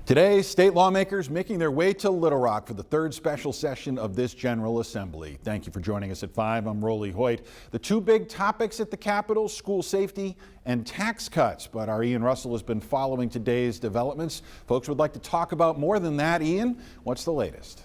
Today, state lawmakers making their way to Little Rock for the third special session of this General Assembly. Thank you for joining us at 5. I'm Rolly Hoyt. The two big topics at the Capitol, school safety and tax cuts. But our Ian Russell has been following today's developments. Folks would like to talk about more than that. Ian, what's the latest?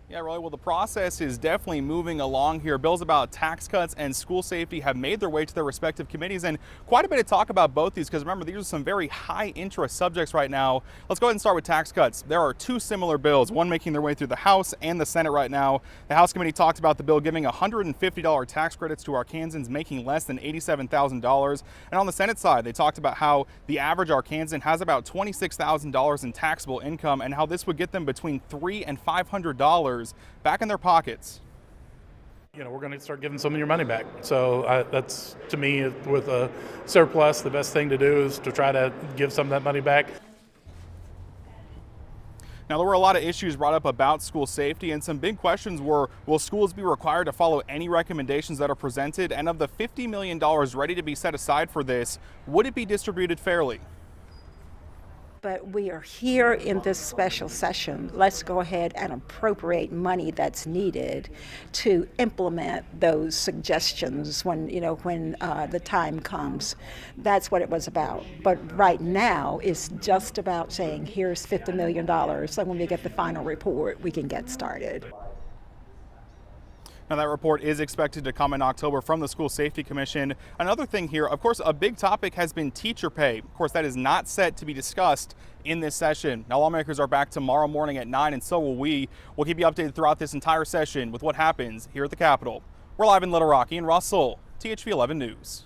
Yeah, Rolly, well, the process is definitely moving along here. Bills about tax cuts and school safety have made their way to their respective committees, and quite a bit of talk about both these because remember, these are some very high interest subjects right now. Let's go ahead and start with tax cuts. There are two similar bills, one making their way through the House and the Senate right now. The House committee talked about the bill giving $150 tax credits to Arkansans making less than $87,000. And on the Senate side, they talked about how the average Arkansan has about $26,000 in taxable income and how this would get them between $300 and $500 back in their pockets. You know, we're going to start giving some of your money back. So that's, to me, with a surplus, the best thing to do is to try to give some of that money back. Now, there were a lot of issues brought up about school safety, and some big questions were, will schools be required to follow any recommendations that are presented? And of the $50 million ready to be set aside for this, would it be distributed fairly? But we are here in this special session. Let's go ahead and appropriate money that's needed to implement those suggestions when the time comes. That's what it was about. But right now, it's just about saying, here's $50 million. So when we get the final report, we can get started. Now, that report is expected to come in October from the School Safety Commission. Another thing here, of course, a big topic has been teacher pay. Of course, that is not set to be discussed in this session. Now, lawmakers are back tomorrow morning at 9, and so will we. We'll keep you updated throughout this entire session with what happens here at the Capitol. We're live in Little Rock. Ian Russell, THV 11 News.